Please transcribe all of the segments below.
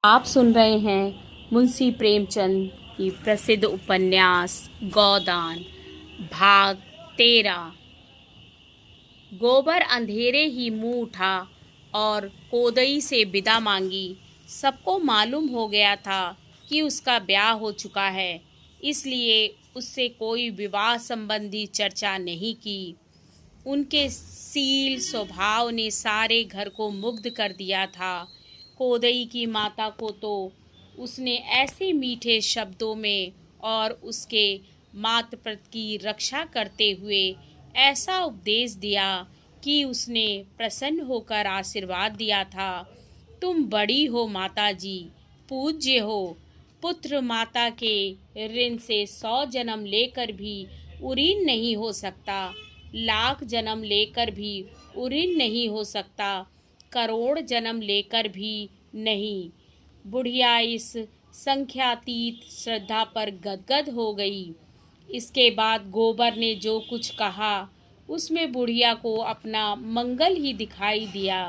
आप सुन रहे हैं मुंशी प्रेमचंद की प्रसिद्ध उपन्यास गोदान भाग 13। गोबर अंधेरे ही मुंह उठा और कोदई से विदा मांगी। सबको मालूम हो गया था कि उसका ब्याह हो चुका है, इसलिए उससे कोई विवाह संबंधी चर्चा नहीं की। उनके सील स्वभाव ने सारे घर को मुग्ध कर दिया था। कोदई की माता को तो उसने ऐसे मीठे शब्दों में और उसके मातृपद की रक्षा करते हुए ऐसा उपदेश दिया कि उसने प्रसन्न होकर आशीर्वाद दिया था। तुम बड़ी हो माताजी, पूज्य हो। पुत्र माता के ऋण से 100 जन्म लेकर भी उरीन नहीं हो सकता, लाख जन्म लेकर भी उरीन नहीं हो सकता, करोड़ जन्म लेकर भी नहीं। बुढ़िया इस संख्यातीत श्रद्धा पर गदगद हो गई। इसके बाद गोबर ने जो कुछ कहा उसमें बुढ़िया को अपना मंगल ही दिखाई दिया।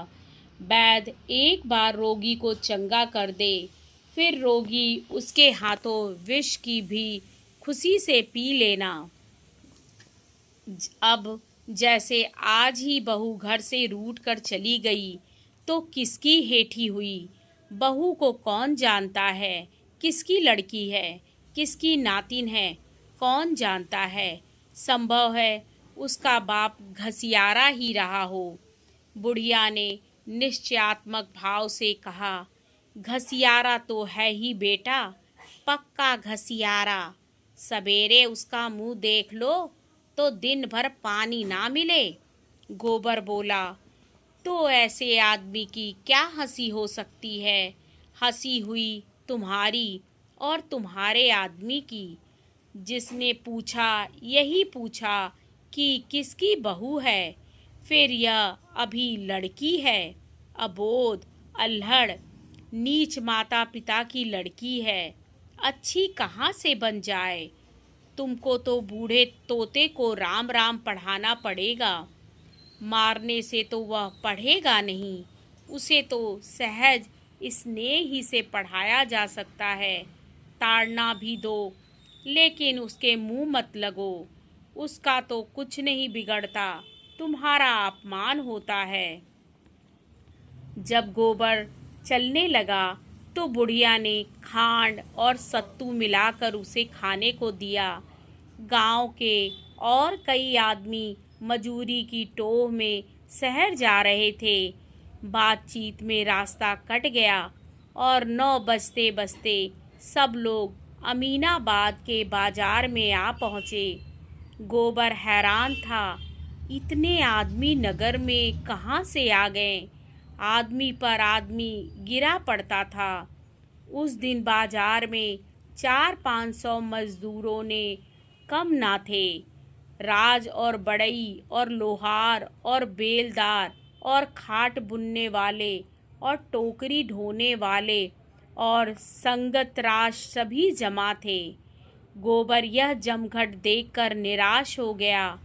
वैद्य एक बार रोगी को चंगा कर दे, फिर रोगी उसके हाथों विष की भी खुशी से पी लेना। अब जैसे आज ही बहू घर से रूठ कर चली गई तो किसकी हेठी हुई। बहू को कौन जानता है, किसकी लड़की है, किसकी नातिन है, कौन जानता है। संभव है उसका बाप घसियारा ही रहा हो। बुढ़िया ने निश्चयात्मक भाव से कहा, घसियारा तो है ही बेटा, पक्का घसियारा। सवेरे उसका मुंह देख लो तो दिन भर पानी ना मिले। गोबर बोला, तो ऐसे आदमी की क्या हंसी हो सकती है। हंसी हुई तुम्हारी और तुम्हारे आदमी की। जिसने पूछा यही पूछा कि किसकी बहू है, फिर यह अभी लड़की है। अबोध, अल्हड़, नीच माता पिता की लड़की है, अच्छी कहाँ से बन जाए। तुमको तो बूढ़े तोते को राम राम पढ़ाना पड़ेगा। मारने से तो वह पढ़ेगा नहीं, उसे तो सहज स्नेह ही से पढ़ाया जा सकता है। ताड़ना भी दो, लेकिन उसके मुंह मत लगो। उसका तो कुछ नहीं बिगड़ता, तुम्हारा अपमान होता है। जब गोबर चलने लगा तो बुढ़िया ने खांड और सत्तू मिलाकर उसे खाने को दिया। गांव के और कई आदमी मजूरी की टोह में शहर जा रहे थे। बातचीत में रास्ता कट गया और 9 बजते बजते सब लोग अमीनाबाद के बाजार में आ पहुँचे। गोबर हैरान था, इतने आदमी नगर में कहाँ से आ गए। आदमी पर आदमी गिरा पड़ता था। उस दिन बाजार में 400-500 मजदूरों ने कम ना थे। राज और बड़ई और लोहार और बेलदार और खाट बुनने वाले और टोकरी ढोने वाले और संगतराश सभी जमा थे। गोबर यह जमघट देखकर निराश हो गया।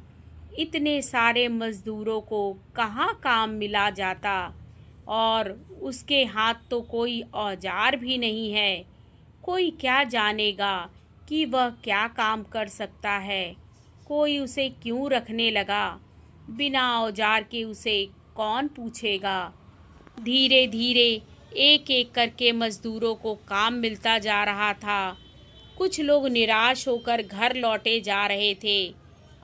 इतने सारे मजदूरों को कहाँ काम मिला जाता, और उसके हाथ तो कोई औजार भी नहीं है। कोई क्या जानेगा कि वह क्या काम कर सकता है। कोई उसे क्यों रखने लगा, बिना औजार के उसे कौन पूछेगा। धीरे धीरे एक एक करके मजदूरों को काम मिलता जा रहा था। कुछ लोग निराश होकर घर लौटे जा रहे थे।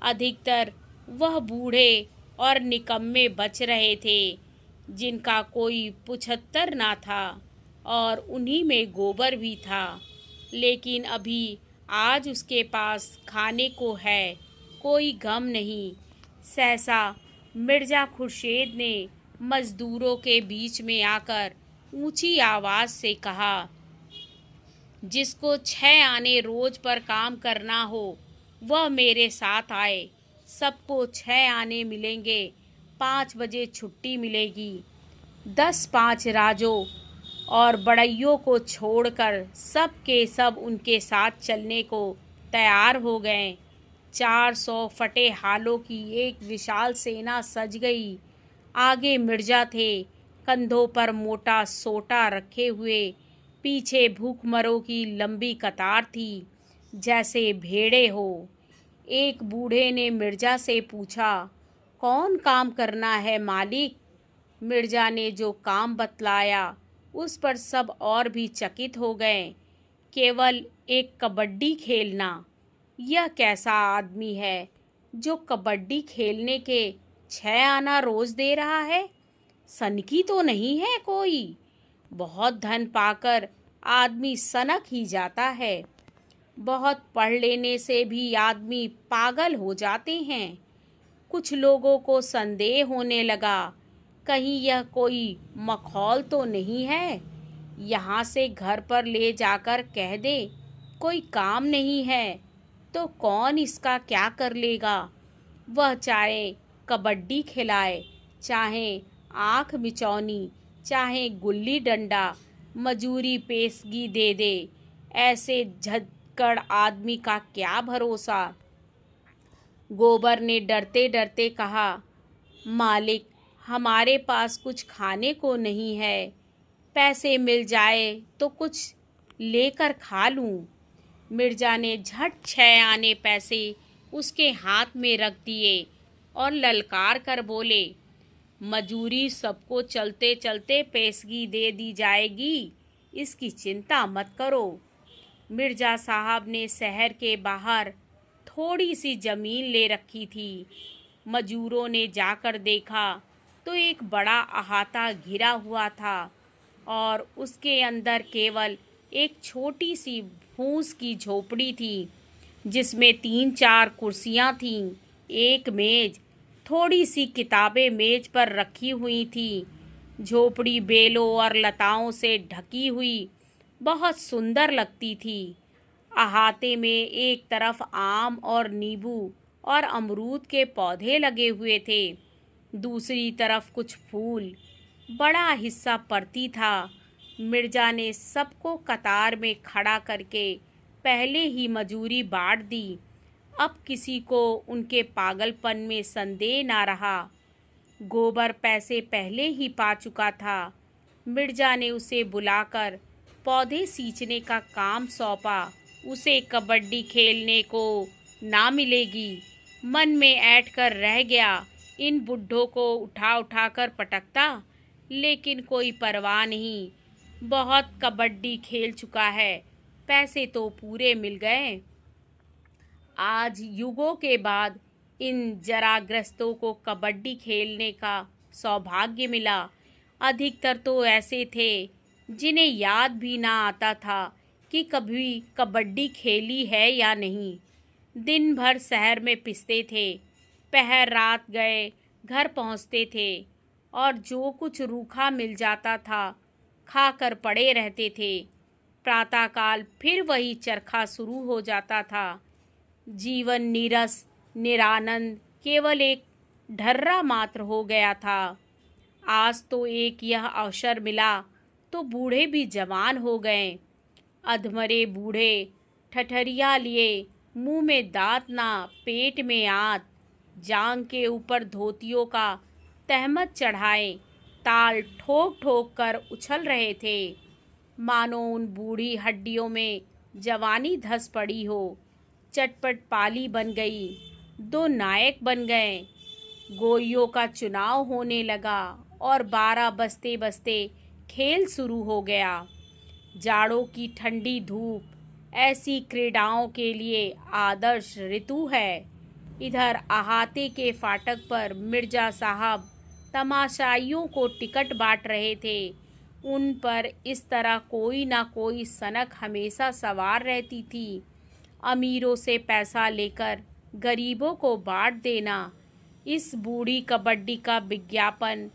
अधिकतर वह बूढ़े और निकम्मे बच रहे थे जिनका कोई पुछत्तर ना था, और उन्हीं में गोबर भी था। लेकिन अभी आज उसके पास खाने को है, कोई गम नहीं। सहसा मिर्जा खुर्शीद ने मजदूरों के बीच में आकर ऊंची आवाज़ से कहा, जिसको 6 आने रोज पर काम करना हो वह मेरे साथ आए। सबको 6 आने मिलेंगे, 5 बजे छुट्टी मिलेगी। 10-5 राजों और बड़इयों को छोड़कर सब के सब उनके साथ चलने को तैयार हो गए। 400 फटे हालों की एक विशाल सेना सज गई। आगे मिर्जा थे, कंधों पर मोटा सोटा रखे हुए, पीछे भूखमरों की लंबी कतार थी, जैसे भेड़े हो। एक बूढ़े ने मिर्जा से पूछा, कौन काम करना है मालिक? मिर्जा ने जो काम बतलाया उस पर सब और भी चकित हो गए। केवल एक कबड्डी खेलना? यह कैसा आदमी है जो कबड्डी खेलने के 6 आना रोज दे रहा है? सनकी तो नहीं है कोई? बहुत धन पाकर आदमी सनक ही जाता है। बहुत पढ़ लेने से भी आदमी पागल हो जाते हैं। कुछ लोगों को संदेह होने लगा, कहीं यह कोई मखौल तो नहीं है। यहाँ से घर पर ले जाकर कह दे कोई काम नहीं है, तो कौन इसका क्या कर लेगा। वह चाहे कबड्डी खिलाए, चाहे आँख मिचौनी, चाहे गुल्ली डंडा, मजूरी पेशगी दे दे। ऐसे झक्कड़ आदमी का क्या भरोसा। गोबर ने डरते डरते कहा, मालिक, हमारे पास कुछ खाने को नहीं है। पैसे मिल जाए तो कुछ लेकर खा लूं। मिर्जा ने झट 6 आने पैसे उसके हाथ में रख दिए और ललकार कर बोले, मजूरी सबको चलते चलते पेशगी दे दी जाएगी, इसकी चिंता मत करो। मिर्जा साहब ने शहर के बाहर थोड़ी सी जमीन ले रखी थी। मजूरों ने जाकर देखा तो एक बड़ा अहाता घिरा हुआ था और उसके अंदर केवल एक छोटी सी फूस की झोपड़ी थी, जिसमें 3-4 कुर्सियां थीं, एक मेज, थोड़ी सी किताबें मेज पर रखी हुई थी। झोपड़ी बेलों और लताओं से ढकी हुई बहुत सुंदर लगती थी। अहाते में एक तरफ आम और नींबू और अमरूद के पौधे लगे हुए थे, दूसरी तरफ कुछ फूल। बड़ा हिस्सा परती था। मिर्जा ने सबको कतार में खड़ा करके पहले ही मजूरी बांट दी। अब किसी को उनके पागलपन में संदेह ना रहा। गोबर पैसे पहले ही पा चुका था। मिर्जा ने उसे बुलाकर पौधे सींचने का काम सौंपा। उसे कबड्डी खेलने को ना मिलेगी। मन में ऐंठ कर रह गया, इन बुड्ढों को उठा उठा कर पटकता, लेकिन कोई परवाह नहीं। बहुत कबड्डी खेल चुका है, पैसे तो पूरे मिल गए। आज युगों के बाद इन जराग्रस्तों को कबड्डी खेलने का सौभाग्य मिला। अधिकतर तो ऐसे थे जिन्हें याद भी ना आता था कि कभी कबड्डी खेली है या नहीं। दिन भर शहर में पिसते थे, पहर रात गए घर पहुंचते थे और जो कुछ रूखा मिल जाता था खाकर पड़े रहते थे। प्रातःकाल फिर वही चरखा शुरू हो जाता था। जीवन नीरस निरानंद केवल एक ढर्रा मात्र हो गया था। आज तो एक यह अवसर मिला तो बूढ़े भी जवान हो गए। अधमरे बूढ़े ठठरिया लिए, मुंह में दांत ना पेट में आंत, जांग के ऊपर धोतियों का तहमत चढ़ाए ताल ठोक ठोक कर उछल रहे थे, मानो उन बूढ़ी हड्डियों में जवानी धस पड़ी हो। चटपट पाली बन गई, 2 नायक बन गए। गोइयों का चुनाव होने लगा और 12 बजते बजते खेल शुरू हो गया। जाड़ों की ठंडी धूप ऐसी क्रीड़ाओं के लिए आदर्श ऋतु है। इधर अहाते के फाटक पर मिर्जा साहब तमाशाइयों को टिकट बांट रहे थे। उन पर इस तरह कोई ना कोई सनक हमेशा सवार रहती थी। अमीरों से पैसा लेकर गरीबों को बांट देना, इस बूढ़ी कबड्डी का विज्ञापन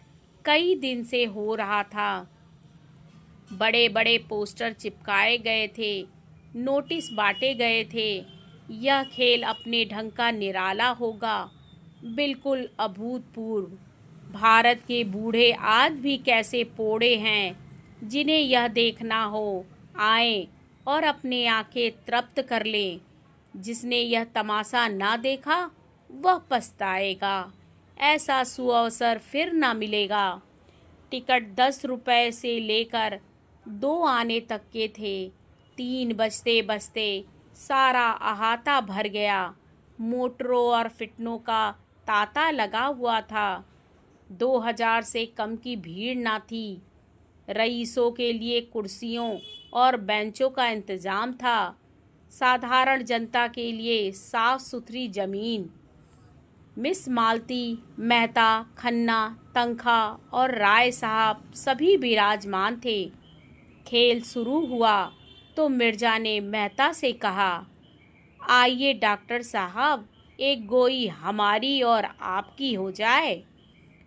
कई दिन से हो रहा था। बड़े बड़े पोस्टर चिपकाए गए थे, नोटिस बांटे गए थे। यह खेल अपने ढंग का निराला होगा, बिल्कुल अभूतपूर्व। भारत के बूढ़े आज भी कैसे पोड़े हैं, जिन्हें यह देखना हो आए और अपने आंखें तृप्त कर लें। जिसने यह तमाशा ना देखा वह पछताएगा। ऐसा सुअवसर फिर ना मिलेगा। टिकट 10 रुपए से लेकर 2 आने तक के थे। 3 बजते बजते सारा अहाता भर गया। मोटरों और फिटनों का तांता लगा हुआ था। 2000 से कम की भीड़ ना थी। रईसों के लिए कुर्सियों और बेंचों का इंतजाम था। साधारण जनता के लिए साफ सुथरी जमीन। मिस मालती, मेहता, खन्ना, तंखा और राय साहब सभी विराजमान थे। खेल शुरू हुआ तो मिर्जा ने मेहता से कहा, आइए डॉक्टर साहब, एक गोई हमारी और आपकी हो जाए।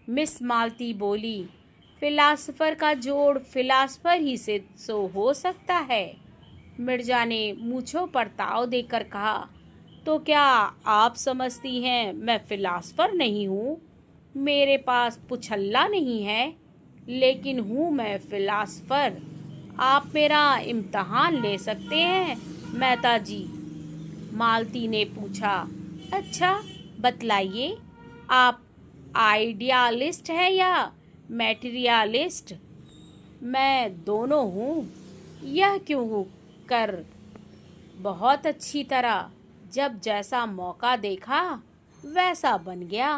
मिस मालती बोली, फिलासफर का जोड़ फिलासफर ही से सो हो सकता है। मिर्जा ने मूंछों पर ताव देकर कहा, तो क्या आप समझती हैं मैं फिलासफर नहीं हूँ? मेरे पास पुछल्ला नहीं है, लेकिन हूँ मैं फिलासफर। आप मेरा इम्तहान ले सकते हैं मेहता जी। मालती ने पूछा, अच्छा बतलाइए, आप आइडियालिस्ट है या मैटेरियलिस्ट? मैं दोनों हूँ। यह क्यों कर? बहुत अच्छी तरह। जब जैसा मौका देखा वैसा बन गया।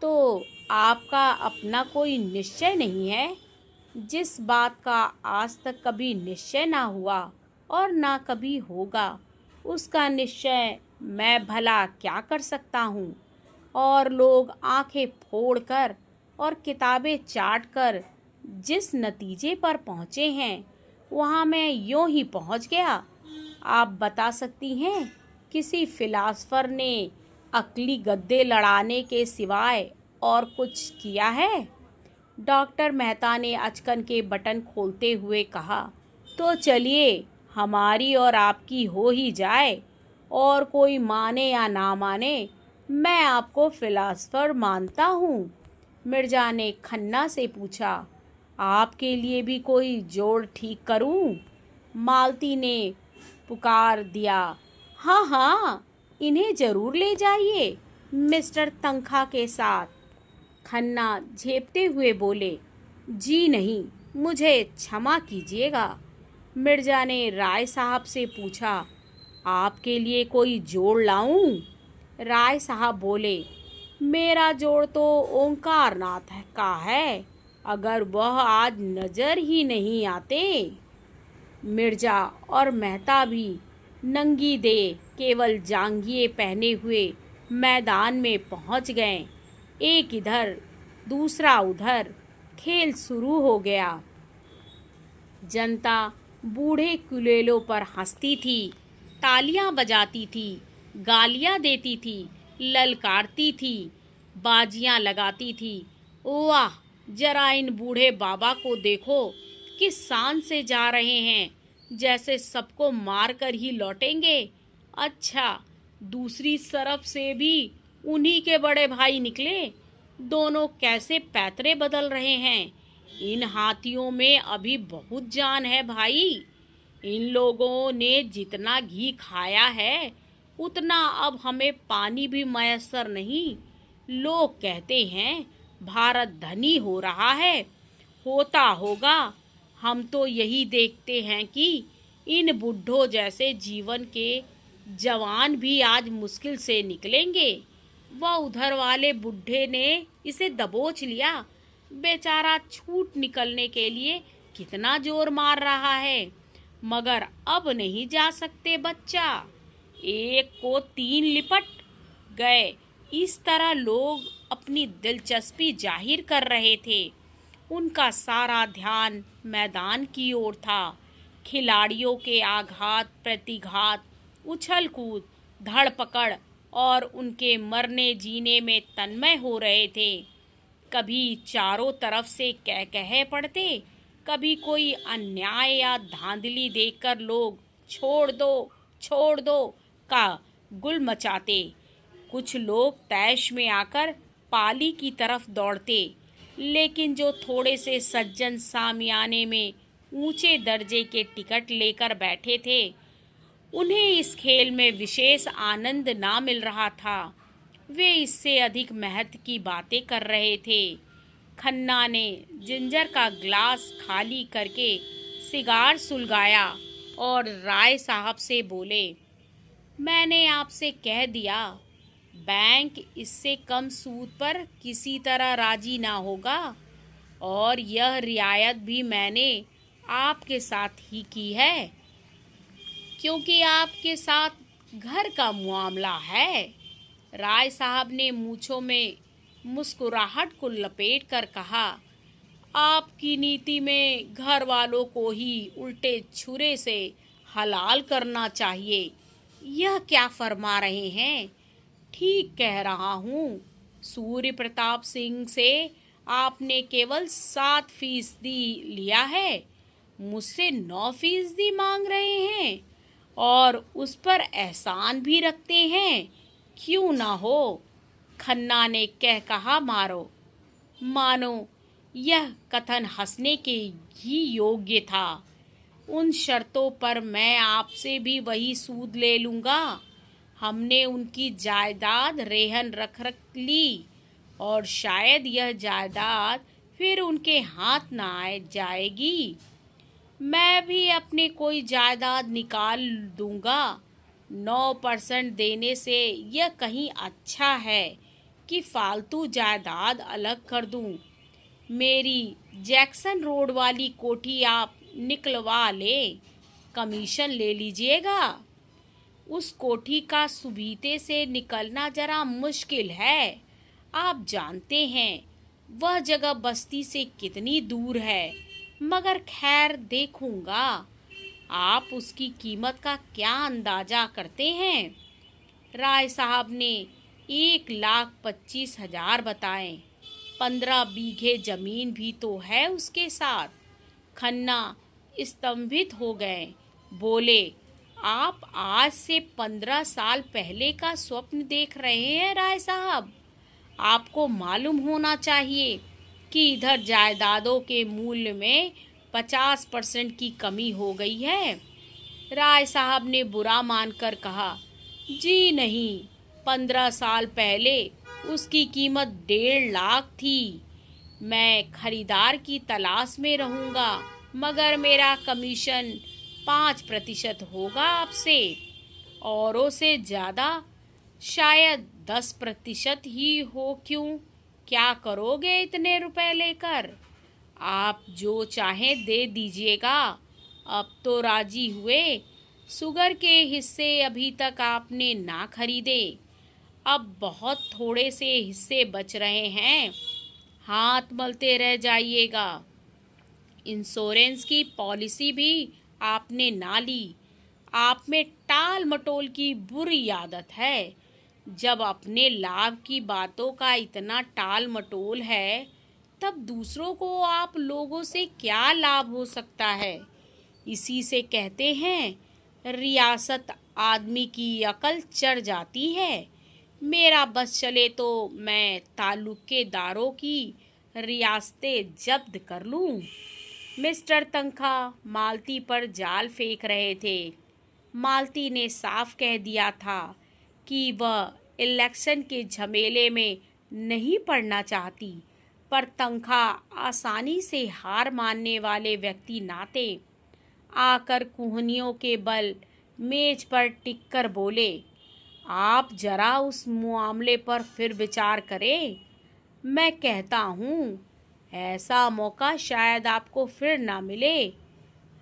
तो आपका अपना कोई निश्चय नहीं है? जिस बात का आज तक कभी निश्चय ना हुआ और ना कभी होगा, उसका निश्चय मैं भला क्या कर सकता हूँ? और लोग आंखें फोड़कर और किताबें चाटकर जिस नतीजे पर पहुँचे हैं, वहाँ मैं यूं ही पहुँच गया। आप बता सकती हैं किसी फिलासफर ने अक्ली गद्दे लड़ाने के सिवाय और कुछ किया है? डॉक्टर मेहता ने अचकन के बटन खोलते हुए कहा, तो चलिए हमारी और आपकी हो ही जाए, और कोई माने या ना माने, मैं आपको फिलासफर मानता हूँ। मिर्जा ने खन्ना से पूछा, आपके लिए भी कोई जोड़ ठीक करूँ? मालती ने पुकार दिया, हाँ हाँ, इन्हें जरूर ले जाइए मिस्टर तंखा के साथ। खन्ना झेपते हुए बोले, जी नहीं, मुझे क्षमा कीजिएगा। मिर्जा ने राय साहब से पूछा, आपके लिए कोई जोड़ लाऊं? राय साहब बोले, मेरा जोड़ तो ओंकारनाथ का है, अगर वह आज नजर ही नहीं आते। मिर्जा और मेहता भी नंगी दे केवल जांघिए पहने हुए मैदान में पहुंच गए। एक इधर दूसरा उधर, खेल शुरू हो गया। जनता बूढ़े कुलेलों पर हंसती थी, तालियां बजाती थी, गालियां देती थी, ललकारती थी, बाजियां लगाती थी। वाह, जरा इन बूढ़े बाबा को देखो, किस शान से जा रहे हैं, जैसे सबको मार कर ही लौटेंगे। अच्छा, दूसरी तरफ से भी उन्हीं के बड़े भाई निकले। दोनों कैसे पैतरे बदल रहे हैं। इन हाथियों में अभी बहुत जान है भाई। इन लोगों ने जितना घी खाया है, उतना अब हमें पानी भी मयसर नहीं। लोग कहते हैं भारत धनी हो रहा है, होता होगा। हम तो यही देखते हैं कि इन बुढ़ों जैसे जीवन के जवान भी आज मुश्किल से निकलेंगे। वह उधर वाले बुढ़े ने इसे दबोच लिया। बेचारा छूट निकलने के लिए कितना जोर मार रहा है, मगर अब नहीं जा सकते बच्चा। एक को 3 लिपट गए। इस तरह लोग अपनी दिलचस्पी जाहिर कर रहे थे। उनका सारा ध्यान मैदान की ओर था। खिलाड़ियों के आघात प्रतिघात, उछल कूद, धड़पकड़ और उनके मरने जीने में तन्मय हो रहे थे। कभी चारों तरफ से कह कहे पड़ते, कभी कोई अन्याय या धांधली देखकर लोग छोड़ दो का गुल मचाते। कुछ लोग तैश में आकर पाली की तरफ दौड़ते, लेकिन जो थोड़े से सज्जन सामियाने में ऊंचे दर्जे के टिकट लेकर बैठे थे, उन्हें इस खेल में विशेष आनंद ना मिल रहा था। वे इससे अधिक महत्व की बातें कर रहे थे। खन्ना ने जिंजर का ग्लास खाली करके सिगार सुलगाया और राय साहब से बोले, मैंने आपसे कह दिया, बैंक इससे कम सूद पर किसी तरह राजी ना होगा, और यह रियायत भी मैंने आपके साथ ही की है, क्योंकि आपके साथ घर का मामला है। राय साहब ने मूंछों में मुस्कुराहट को लपेट कर कहा, आपकी नीति में घर वालों को ही उल्टे छुरे से हलाल करना चाहिए। यह क्या फरमा रहे हैं? ठीक कह रहा हूँ। सूर्य प्रताप सिंह से आपने केवल 7% लिया है, मुझसे 9% मांग रहे हैं और उस पर एहसान भी रखते हैं। क्यों ना हो? खन्ना ने कहा मानो यह कथन हंसने के ही योग्य था। उन शर्तों पर मैं आपसे भी वही सूद ले लूँगा। हमने उनकी जायदाद रेहन रख ली और शायद यह जायदाद फिर उनके हाथ ना आ जाएगी। मैं भी अपने कोई जायदाद निकाल दूँगा। 9% देने से यह कहीं अच्छा है कि फालतू जायदाद अलग कर दूँ। मेरी जैक्सन रोड वाली कोठी आप निकलवा ले, कमीशन ले लीजिएगा। उस कोठी का सुबीते से निकलना जरा मुश्किल है। आप जानते हैं वह जगह बस्ती से कितनी दूर है, मगर खैर देखूंगा। आप उसकी कीमत का क्या अंदाजा करते हैं? राय साहब ने 1,25,000 बताए। 15 बीघे जमीन भी तो है उसके साथ। खन्ना स्तंभित हो गए, बोले, आप आज से 15 साल पहले का स्वप्न देख रहे हैं राय साहब। आपको मालूम होना चाहिए कि इधर जायदादों के मूल्य में 50% की कमी हो गई है। राय साहब ने बुरा मानकर कहा, जी नहीं, 15 साल पहले उसकी कीमत 1.5 लाख थी। मैं खरीदार की तलाश में रहूँगा, मगर मेरा कमीशन 5% होगा आपसे, औरों से ज़्यादा शायद 10% ही हो। क्यों? क्या करोगे इतने रुपए लेकर? आप जो चाहें दे दीजिएगा। अब तो राजी हुए। शुगर के हिस्से अभी तक आपने ना खरीदे, अब बहुत थोड़े से हिस्से बच रहे हैं, हाथ मलते रह जाइएगा। इंश्योरेंस की पॉलिसी भी आपने ना ली। आप में टाल मटोल की बुरी आदत है। जब अपने लाभ की बातों का इतना टाल मटोल है, तब दूसरों को आप लोगों से क्या लाभ हो सकता है? इसी से कहते हैं, रियासत आदमी की अकल चढ़ जाती है। मेरा बस चले तो मैं तालुकेदारों की रियासतें जब्त कर लूं। मिस्टर तनखा मालती पर जाल फेंक रहे थे। मालती ने साफ कह दिया था कि वह इलेक्शन के झमेले में नहीं पड़ना चाहती, पर तनखा आसानी से हार मानने वाले व्यक्ति नाते आकर कुहनियों के बल मेज पर टिककर बोले, आप जरा उस मामले पर फिर विचार करें। मैं कहता हूँ, ऐसा मौका शायद आपको फिर ना मिले।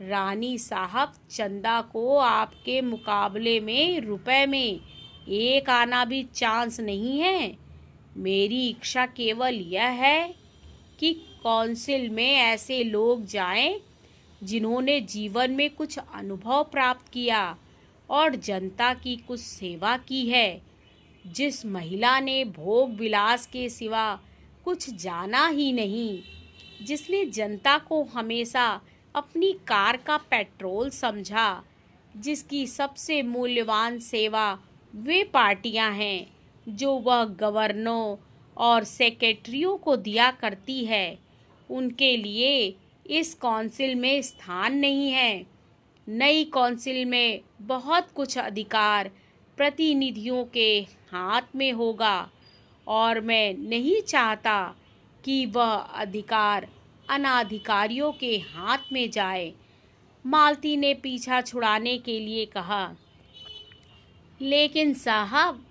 रानी साहब, चंदा को आपके मुकाबले में रुपए में 1 आना भी चांस नहीं है। मेरी इच्छा केवल यह है कि काउंसिल में ऐसे लोग जाएं जिन्होंने जीवन में कुछ अनुभव प्राप्त किया और जनता की कुछ सेवा की है। जिस महिला ने भोग विलास के सिवा कुछ जाना ही नहीं, जिसने जनता को हमेशा अपनी कार का पेट्रोल समझा, जिसकी सबसे मूल्यवान सेवा वे पार्टियां हैं जो वह गवर्नरों और सेक्रेटरियों को दिया करती है, उनके लिए इस काउंसिल में स्थान नहीं है। नई काउंसिल में बहुत कुछ अधिकार प्रतिनिधियों के हाथ में होगा और मैं नहीं चाहता कि वह अधिकार अनाधिकारियों के हाथ में जाए। मालती ने पीछा छुड़ाने के लिए कहा, लेकिन साहब,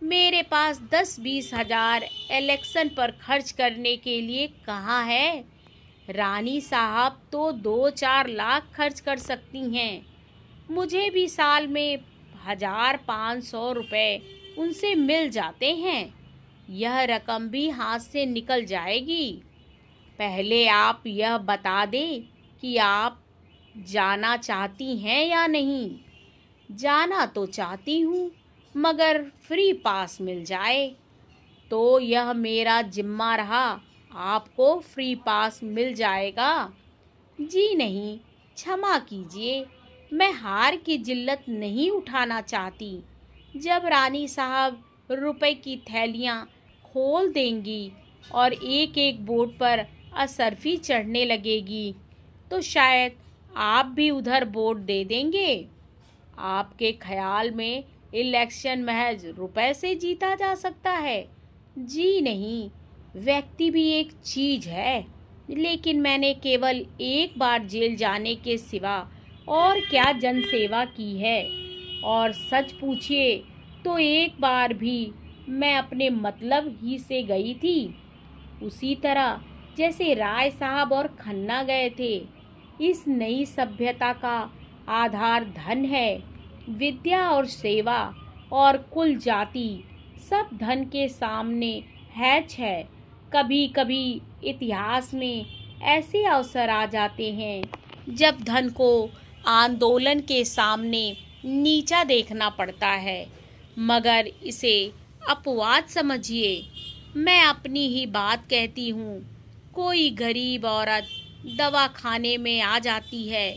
मेरे पास 10-20 हजार इलेक्शन पर खर्च करने के लिए कहाँ है। रानी साहब तो 2-4 लाख खर्च कर सकती हैं। मुझे भी साल में 1,500 रुपये उनसे मिल जाते हैं। यह रकम भी हाथ से निकल जाएगी। पहले आप यह बता दें कि आप जाना चाहती हैं या नहीं। जाना तो चाहती हूँ, मगर फ्री पास मिल जाए तो यह मेरा जिम्मा रहा। आपको फ्री पास मिल जाएगा। जी नहीं, क्षमा कीजिए, मैं हार की जिल्लत नहीं उठाना चाहती। जब रानी साहब रुपए की थैलियाँ खोल देंगी और एक एक वोट पर असरफी चढ़ने लगेगी, तो शायद आप भी उधर वोट दे देंगे। आपके ख्याल में इलेक्शन महज रुपए से जीता जा सकता है? जी नहीं, व्यक्ति भी एक चीज है। लेकिन मैंने केवल एक बार जेल जाने के सिवा और क्या जनसेवा की है। और सच पूछिए तो एक बार भी मैं अपने मतलब ही से गई थी, उसी तरह जैसे राय साहब और खन्ना गए थे। इस नई सभ्यता का आधार धन है। विद्या और सेवा और कुल जाति सब धन के सामने हैच है। कभी कभी इतिहास में ऐसे अवसर आ जाते हैं जब धन को आंदोलन के सामने नीचा देखना पड़ता है, मगर इसे अपवाद समझिए। मैं अपनी ही बात कहती हूँ। कोई गरीब औरत दवा खाने में आ जाती है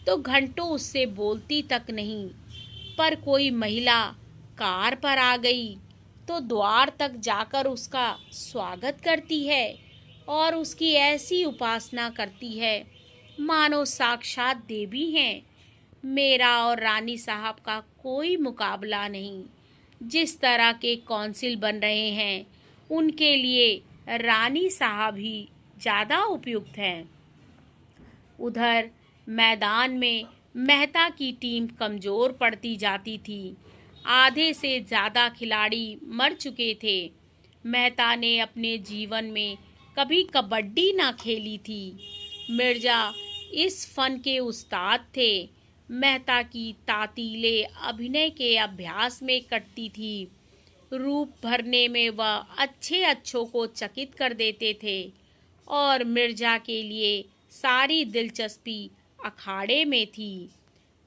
तो घंटों उससे बोलती तक नहीं, पर कोई महिला कार पर आ गई तो द्वार तक जाकर उसका स्वागत करती है और उसकी ऐसी उपासना करती है मानो साक्षात देवी हैं। मेरा और रानी साहब का कोई मुकाबला नहीं। जिस तरह के कौंसिल बन रहे हैं, उनके लिए रानी साहब ही ज़्यादा उपयुक्त हैं। उधर मैदान में मेहता की टीम कमज़ोर पड़ती जाती थी। आधे से ज़्यादा खिलाड़ी मर चुके थे। मेहता ने अपने जीवन में कभी कबड्डी ना खेली थी। मिर्जा इस फन के उस्ताद थे। मेहता की तातीले अभिनय के अभ्यास में कटती थी। रूप भरने में वह अच्छों को चकित कर देते थे और मिर्जा के लिए सारी दिलचस्पी अखाड़े में थी,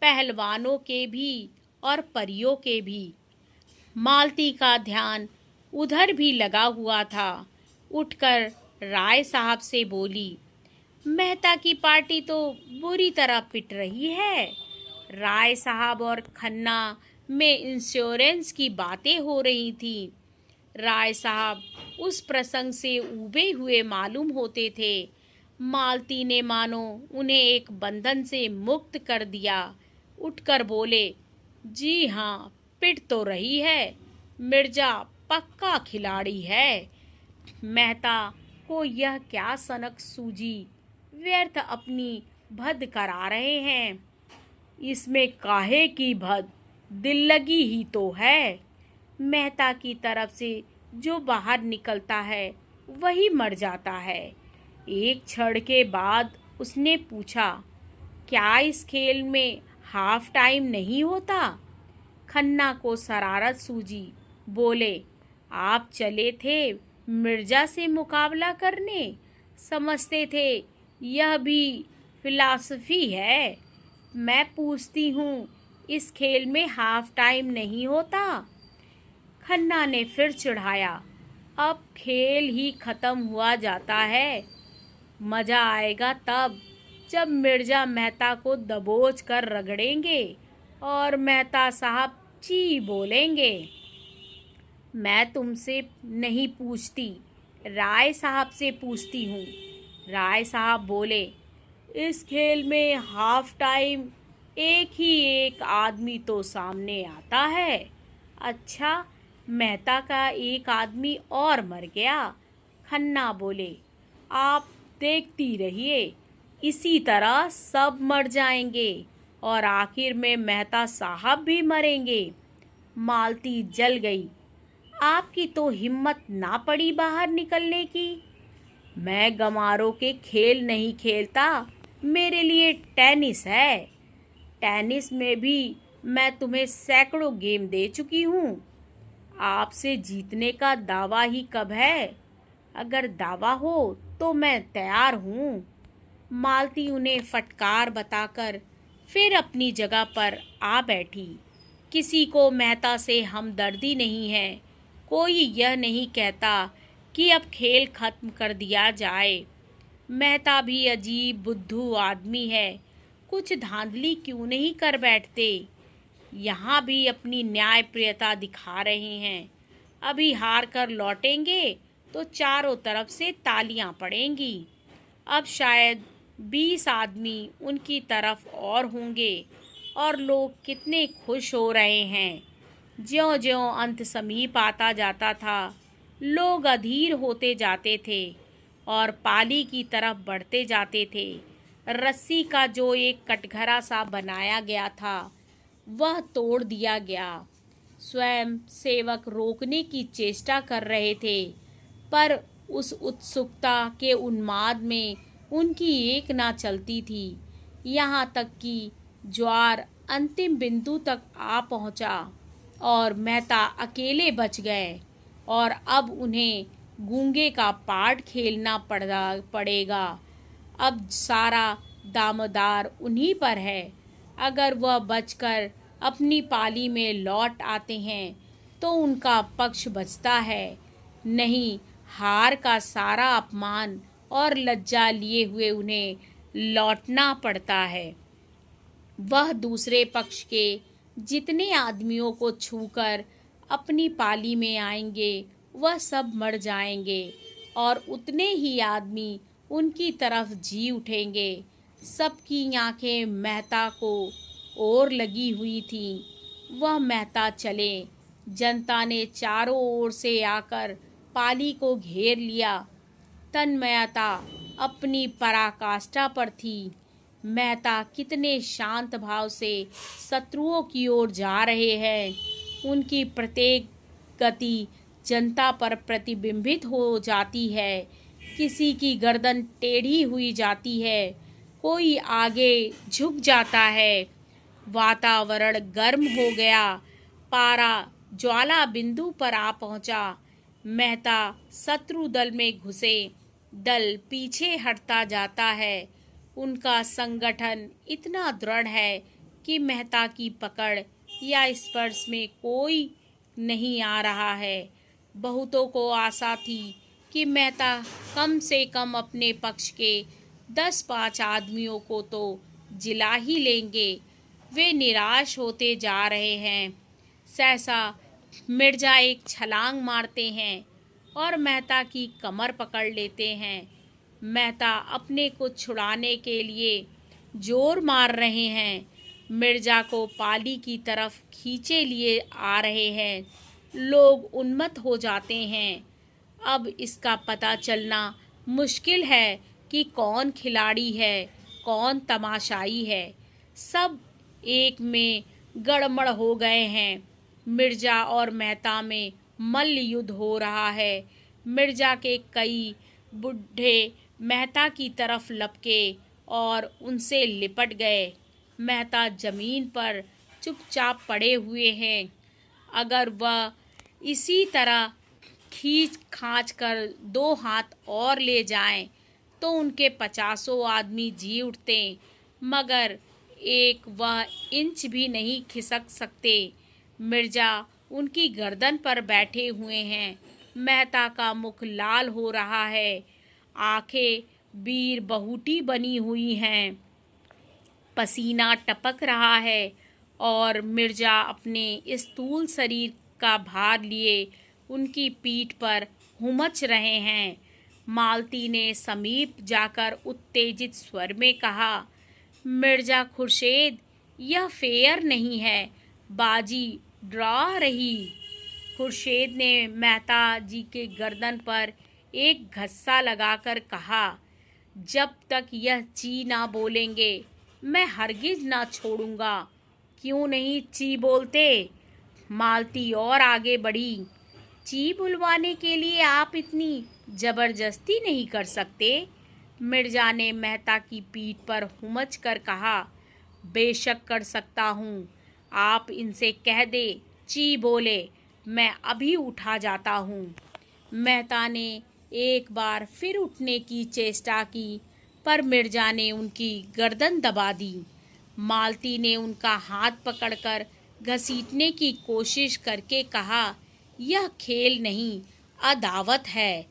पहलवानों के भी और परियों के भी। मालती का ध्यान उधर भी लगा हुआ था। उठकर राय साहब से बोली, मेहता की पार्टी तो बुरी तरह पिट रही है। राय साहब और खन्ना में इंश्योरेंस की बातें हो रही थी। राय साहब उस प्रसंग से उबे हुए मालूम होते थे। मालती ने मानो उन्हें एक बंधन से मुक्त कर दिया। उठकर बोले, जी हाँ, पिट तो रही है। मिर्जा पक्का खिलाड़ी है। मेहता को यह क्या सनक सूझी, व्यर्थ अपनी भद करा रहे हैं। इसमें काहे की भद, दिल लगी ही तो है। मेहता की तरफ से जो बाहर निकलता है वही मर जाता है। एक क्षण के बाद उसने पूछा, क्या इस खेल में हाफ टाइम नहीं होता? खन्ना को शरारत सूझी। बोले, आप चले थे मिर्जा से मुकाबला करने, समझते थे यह भी फिलॉसफी है। मैं पूछती हूँ, इस खेल में हाफ टाइम नहीं होता? खन्ना ने फिर चिढ़ाया, अब खेल ही खत्म हुआ जाता है। मज़ा आएगा तब जब मिर्जा मेहता को दबोच कर रगड़ेंगे और मेहता साहब ची बोलेंगे। मैं तुमसे नहीं पूछती, राय साहब से पूछती हूँ। राय साहब बोले, इस खेल में हाफ टाइम एक ही एक आदमी तो सामने आता है। अच्छा, मेहता का एक आदमी और मर गया। खन्ना बोले, आप देखती रहिए, इसी तरह सब मर जाएंगे और आखिर में मेहता साहब भी मरेंगे। मालती जल गई। आपकी तो हिम्मत ना पड़ी बाहर निकलने की। मैं गमारों के खेल नहीं खेलता, मेरे लिए टेनिस है। टेनिस में भी मैं तुम्हें सैकड़ों गेम दे चुकी हूँ। आपसे जीतने का दावा ही कब है? अगर दावा हो तो मैं तैयार हूँ। मालती उन्हें फटकार बताकर फिर अपनी जगह पर आ बैठी। किसी को मेहता से हमदर्दी नहीं है। कोई यह नहीं कहता कि अब खेल खत्म कर दिया जाए। मेहता भी अजीब बुद्धू आदमी है, कुछ धांधली क्यों नहीं कर बैठते। यहाँ भी अपनी न्यायप्रियता दिखा रहे हैं। अभी हार कर लौटेंगे तो चारों तरफ से तालियां पड़ेंगी। अब शायद 20 आदमी उनकी तरफ और होंगे और लोग कितने खुश हो रहे हैं। ज्यों-ज्यों अंत समीप आता जाता था, लोग अधीर होते जाते थे और पाली की तरफ बढ़ते जाते थे। रस्सी का जो एक कटघरा सा बनाया गया था, वह तोड़ दिया गया। स्वयं सेवक रोकने की चेष्टा कर रहे थे, पर उस उत्सुकता के उन्माद में उनकी एक ना चलती थी। यहाँ तक कि ज्वार अंतिम बिंदु तक आ पहुँचा और मेहता अकेले बच गए और अब उन्हें गूंगे का पार्ट खेलना पड़ेगा। अब सारा दामोदार उन्हीं पर है। अगर वह बचकर अपनी पाली में लौट आते हैं तो उनका पक्ष बचता है, नहीं हार का सारा अपमान और लज्जा लिए हुए उन्हें लौटना पड़ता है। वह दूसरे पक्ष के जितने आदमियों को छूकर अपनी पाली में आएंगे, वह सब मर जाएंगे और उतने ही आदमी उनकी तरफ जी उठेंगे। सबकी आंखें मेहता को ओर लगी हुई थीं। वह मेहता चले। जनता ने चारों ओर से आकर पाली को घेर लिया। तन्मयता अपनी पराकाष्ठा पर थी। मेहता कितने शांत भाव से शत्रुओं की ओर जा रहे हैं। उनकी प्रत्येक गति जनता पर प्रतिबिंबित हो जाती है। किसी की गर्दन टेढ़ी हुई जाती है, कोई आगे झुक जाता है। वातावरण गर्म हो गया। पारा ज्वाला बिंदु पर आ पहुंचा। मेहता शत्रु दल में घुसे। दल पीछे हटता जाता है। उनका संगठन इतना दृढ़ है कि मेहता की पकड़ या स्पर्श में कोई नहीं आ रहा है। बहुतों को आशा थी कि मेहता कम से कम अपने पक्ष के 10-5 आदमियों को तो जिला ही लेंगे। वे निराश होते जा रहे हैं। सहसा मिर्जा एक छलांग मारते हैं और मेहता की कमर पकड़ लेते हैं। मेहता अपने को छुड़ाने के लिए जोर मार रहे हैं। मिर्जा को पाली की तरफ खींचे लिए आ रहे हैं। लोग उन्मत्त हो जाते हैं। अब इसका पता चलना मुश्किल है कि कौन खिलाड़ी है, कौन तमाशाई है। सब एक में गड़मड़ हो गए हैं। मिर्जा और मेहता में मल्ल युद्ध हो रहा है। मिर्जा के कई बुढ़े मेहता की तरफ लपके और उनसे लिपट गए। मेहता जमीन पर चुपचाप पड़े हुए हैं। अगर वह इसी तरह खींच खांच कर 2 हाथ और ले जाएं तो उनके 50 आदमी जी उठते, मगर एक वह इंच भी नहीं खिसक सकते। मिर्जा उनकी गर्दन पर बैठे हुए हैं। मेहता का मुख लाल हो रहा है, आंखें वीर बहुटी बनी हुई हैं, पसीना टपक रहा है और मिर्जा अपने स्थूल शरीर का भार लिए उनकी पीठ पर हुमच रहे हैं। मालती ने समीप जाकर उत्तेजित स्वर में कहा, मिर्जा खुर्शीद, यह फेयर नहीं है, बाजी ड्रॉ रही। खुर्शीद ने मेहता जी के गर्दन पर एक घस्सा लगाकर कहा, जब तक यह ची ना बोलेंगे मैं हरगिज ना छोड़ूंगा। क्यों नहीं ची बोलते? मालती और आगे बढ़ी। ची बुलवाने के लिए आप इतनी जबरदस्ती नहीं कर सकते। मिर्जा ने मेहता की पीठ पर हुमच कर कहा, बेशक कर सकता हूँ। आप इनसे कह दे ची बोले, मैं अभी उठा जाता हूँ। मेहता ने एक बार फिर उठने की चेष्टा की, पर मिर्जा ने उनकी गर्दन दबा दी। मालती ने उनका हाथ पकड़कर घसीटने की कोशिश करके कहा, यह खेल नहीं, अदावत है।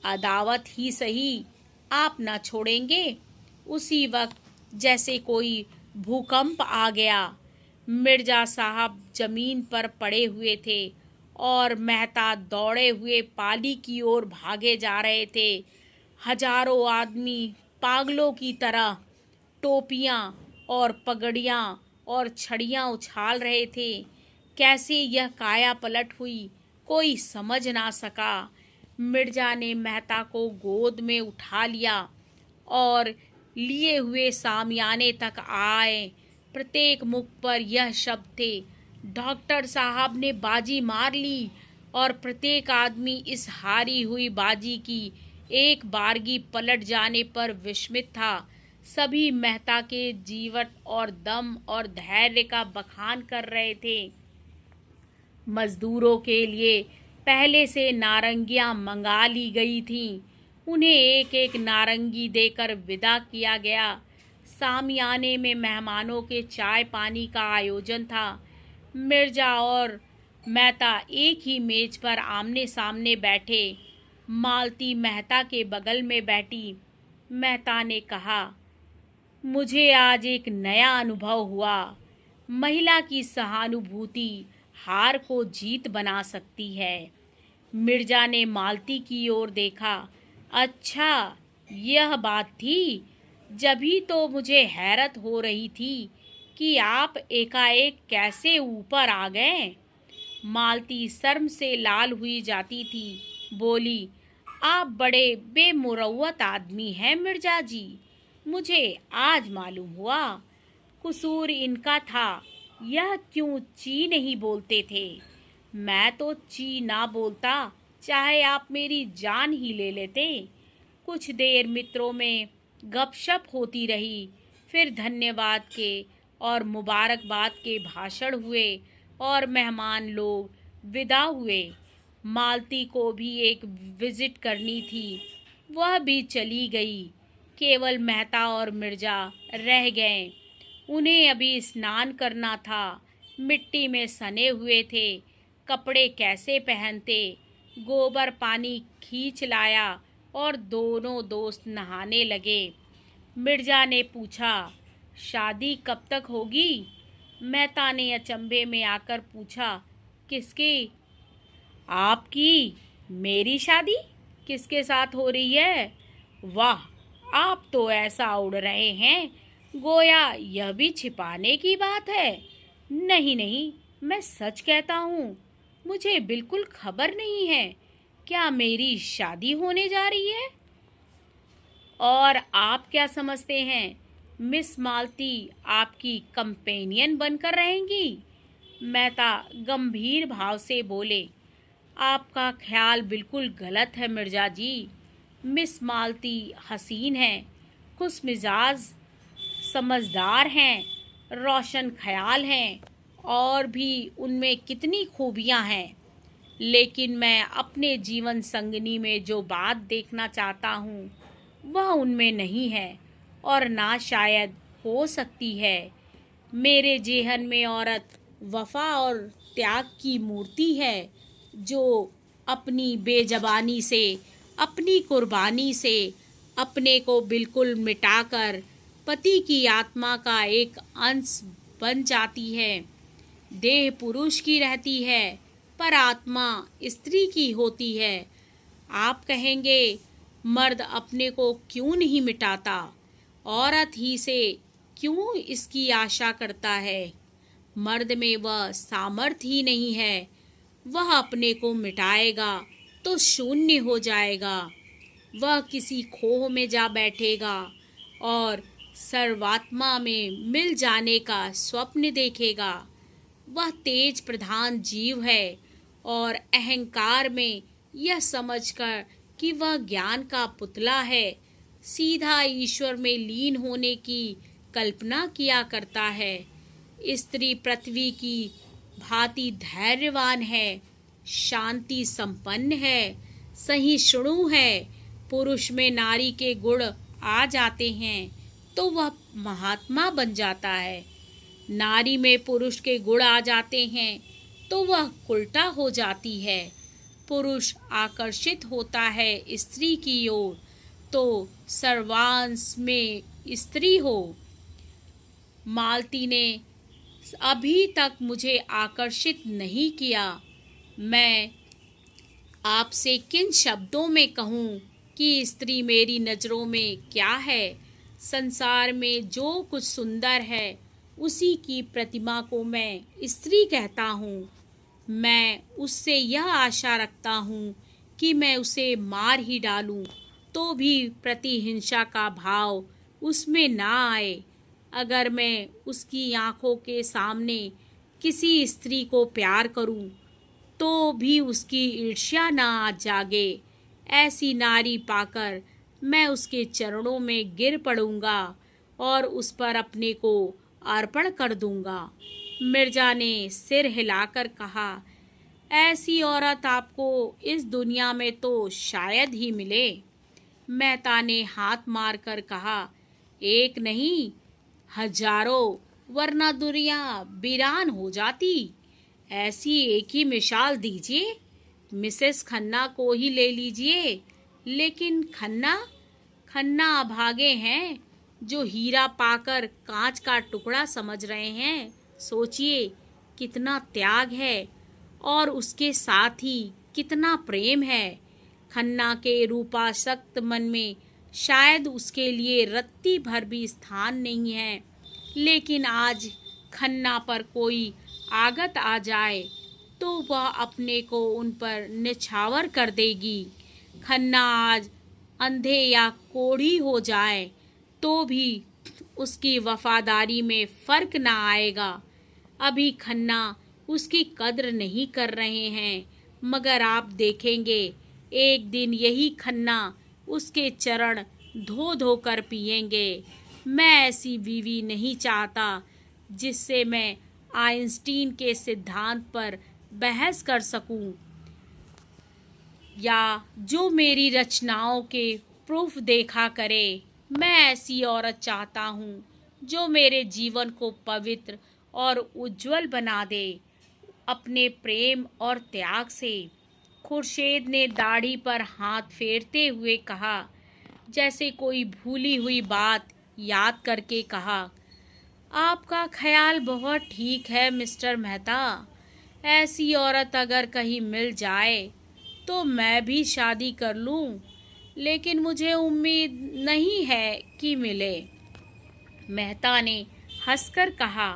अदावत ही सही, आप ना छोड़ेंगे। उसी वक्त जैसे कोई भूकंप आ गया। मिर्जा साहब जमीन पर पड़े हुए थे और मेहता दौड़े हुए पाली की ओर भागे जा रहे थे। हजारों आदमी पागलों की तरह टोपियां और पगड़ियां और छड़ियां उछाल रहे थे। कैसे यह काया पलट हुई, कोई समझ ना सका। मिर्जा ने मेहता को गोद में उठा लिया और लिए हुए सामियाने तक आए। प्रत्येक मुख पर यह शब्द थे, डॉक्टर साहब ने बाजी मार ली। और प्रत्येक आदमी इस हारी हुई बाजी की एक बारगी पलट जाने पर विस्मित था। सभी मेहता के जीवट और दम और धैर्य का बखान कर रहे थे। मजदूरों के लिए पहले से नारंगियां मंगा ली गई थीं। उन्हें एक एक नारंगी देकर विदा किया गया। सामियाने में मेहमानों के चाय पानी का आयोजन था। मिर्जा और मेहता एक ही मेज पर आमने सामने बैठे। मालती मेहता के बगल में बैठी। मेहता ने कहा, मुझे आज एक नया अनुभव हुआ। महिला की सहानुभूति हार को जीत बना सकती है। मिर्जा ने मालती की ओर देखा। अच्छा, यह बात थी। जभी तो मुझे हैरत हो रही थी कि आप एकाएक कैसे ऊपर आ गए। मालती शर्म से लाल हुई जाती थी। बोली, आप बड़े बेमुरौवत आदमी हैं मिर्जा जी। मुझे आज मालूम हुआ। कसूर इनका था। यह क्यों ची नहीं बोलते थे? मैं तो ची ना बोलता, चाहे आप मेरी जान ही ले लेते। कुछ देर मित्रों में गपशप होती रही। फिर धन्यवाद के और मुबारकबाद के भाषण हुए और मेहमान लोग विदा हुए। मालती को भी एक विजिट करनी थी, वह भी चली गई। केवल मेहता और मिर्जा रह गए। उन्हें अभी स्नान करना था। मिट्टी में सने हुए थे। कपड़े कैसे पहनते? गोबर पानी खींच लाया और दोनों दोस्त नहाने लगे। मिर्जा ने पूछा, शादी कब तक होगी? मेहता ने अचंभे में आकर पूछा, किसकी? आपकी। मेरी शादी किसके साथ हो रही है? वाह, आप तो ऐसा उड़ रहे हैं गोया यह भी छिपाने की बात है। नहीं नहीं, मैं सच कहता हूँ, मुझे बिल्कुल खबर नहीं है। क्या मेरी शादी होने जा रही है? और आप क्या समझते हैं, मिस मालती आपकी कंपेनियन बनकर रहेंगी? मेहता गंभीर भाव से बोले, आपका ख्याल बिल्कुल गलत है मिर्जा जी। मिस मालती हसीन हैं, खुश मिजाज, समझदार हैं, रोशन ख्याल हैं और भी उनमें कितनी खूबियां हैं। लेकिन मैं अपने जीवन संगनी में जो बात देखना चाहता हूँ वह उनमें नहीं है और ना शायद हो सकती है। मेरे जेहन में औरत वफा और त्याग की मूर्ति है, जो अपनी बेजबानी से, अपनी कुर्बानी से अपने को बिल्कुल मिटाकर पति की आत्मा का एक अंश बन जाती है। देह पुरुष की रहती है पर आत्मा स्त्री की होती है। आप कहेंगे, मर्द अपने को क्यों नहीं मिटाता, औरत ही से क्यों इसकी आशा करता है? मर्द में वह सामर्थ्य ही नहीं है। वह अपने को मिटाएगा तो शून्य हो जाएगा। वह किसी खोह में जा बैठेगा और सर्वात्मा में मिल जाने का स्वप्न देखेगा। वह तेज प्रधान जीव है और अहंकार में यह समझकर कि वह ज्ञान का पुतला है, सीधा ईश्वर में लीन होने की कल्पना किया करता है। स्त्री पृथ्वी की भांति धैर्यवान है, शांति संपन्न है, सहिष्णु है। पुरुष में नारी के गुण आ जाते हैं तो वह महात्मा बन जाता है, नारी में पुरुष के गुण आ जाते हैं तो वह उल्टा हो जाती है। पुरुष आकर्षित होता है स्त्री की ओर तो सर्वांश में स्त्री हो। मालती ने अभी तक मुझे आकर्षित नहीं किया। मैं आपसे किन शब्दों में कहूँ कि स्त्री मेरी नज़रों में क्या है। संसार में जो कुछ सुंदर है उसी की प्रतिमा को मैं स्त्री कहता हूँ। मैं उससे यह आशा रखता हूँ कि मैं उसे मार ही डालूं तो भी प्रतिहिंसा का भाव उसमें ना आए। अगर मैं उसकी आंखों के सामने किसी स्त्री को प्यार करूं तो भी उसकी ईर्ष्या ना जागे। ऐसी नारी पाकर मैं उसके चरणों में गिर पड़ूंगा और उस पर अपने को अर्पण कर दूंगा। मिर्जा ने सिर हिलाकर कहा, ऐसी औरत आपको इस दुनिया में तो शायद ही मिले। मेहता ने हाथ मारकर कहा, एक नहीं हजारों, वरना दुनिया वीरान हो जाती। ऐसी एक ही मिसाल दीजिए, मिसेस खन्ना को ही ले लीजिए। लेकिन खन्ना अभागे हैं जो हीरा पाकर कांच का टुकड़ा समझ रहे हैं। सोचिए कितना त्याग है और उसके साथ ही कितना प्रेम है। खन्ना के रूपासक्त मन में शायद उसके लिए रत्ती भर भी स्थान नहीं है, लेकिन आज खन्ना पर कोई आगत आ जाए तो वह अपने को उन पर निछावर कर देगी। खन्ना आज अंधे या कोढ़ी हो जाए तो भी उसकी वफादारी में फर्क ना आएगा। अभी खन्ना उसकी कद्र नहीं कर रहे हैं, मगर आप देखेंगे एक दिन यही खन्ना उसके चरण धो धो कर पिएंगे। मैं ऐसी बीवी नहीं चाहता जिससे मैं आइंस्टीन के सिद्धांत पर बहस कर सकूं या जो मेरी रचनाओं के प्रूफ देखा करे। मैं ऐसी औरत चाहता हूँ जो मेरे जीवन को पवित्र और उज्जवल बना दे अपने प्रेम और त्याग से। खुर्शीद ने दाढ़ी पर हाथ फेरते हुए कहा, जैसे कोई भूली हुई बात याद करके कहा, आपका ख्याल बहुत ठीक है मिस्टर मेहता। ऐसी औरत अगर कहीं मिल जाए तो मैं भी शादी कर लूं, लेकिन मुझे उम्मीद नहीं है कि मिले। मेहता ने हंसकर कहा,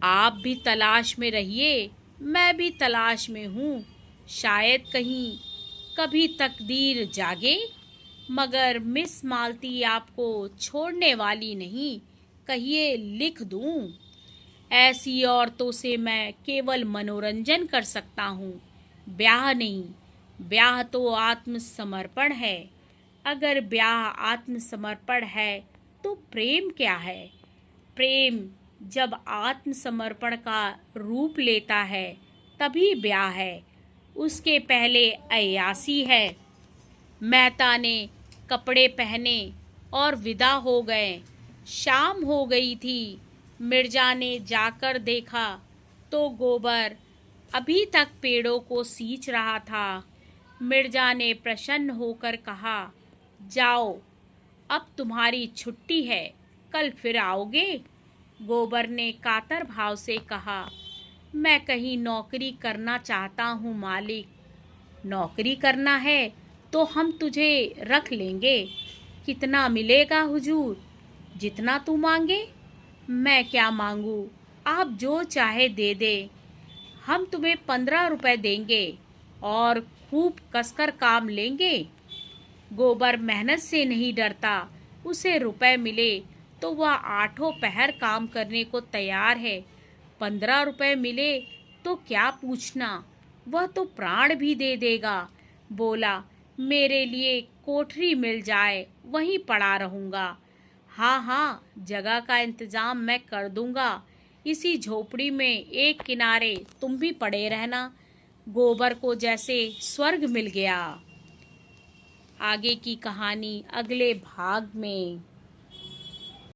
आप भी तलाश में रहिए, मैं भी तलाश में हूँ। शायद कहीं कभी तकदीर जागे। मगर मिस मालती आपको छोड़ने वाली नहीं, कहिए लिख दूँ। ऐसी औरतों से मैं केवल मनोरंजन कर सकता हूँ, ब्याह नहीं। ब्याह तो आत्मसमर्पण है। अगर ब्याह आत्मसमर्पण है तो प्रेम क्या है? प्रेम जब आत्मसमर्पण का रूप लेता है तभी ब्याह है, उसके पहले अय्यासी है। मेहता ने कपड़े पहने और विदा हो गए। शाम हो गई थी। मिर्जा ने जाकर देखा तो गोबर अभी तक पेड़ों को सींच रहा था। मिर्जा ने प्रसन्न होकर कहा, जाओ, अब तुम्हारी छुट्टी है, कल फिर आओगे? गोबर ने कातर भाव से कहा, मैं कहीं नौकरी करना चाहता हूँ मालिक। नौकरी करना है तो हम तुझे रख लेंगे। कितना मिलेगा हुजूर? जितना तू मांगे। मैं क्या मांगू, आप जो चाहे दे दे। हम तुम्हें 15 रुपए देंगे और खूब कसकर काम लेंगे। गोबर मेहनत से नहीं डरता, उसे रुपए मिले तो वह आठों पहर काम करने को तैयार है। 15 रुपए मिले तो क्या पूछना, वह तो प्राण भी दे देगा। बोला, मेरे लिए कोठरी मिल जाए वहीं पड़ा रहूँगा। हाँ हाँ, जगह का इंतजाम मैं कर दूंगा। इसी झोपड़ी में एक किनारे तुम भी पड़े रहना। गोबर को जैसे स्वर्ग मिल गया। आगे की कहानी अगले भाग में।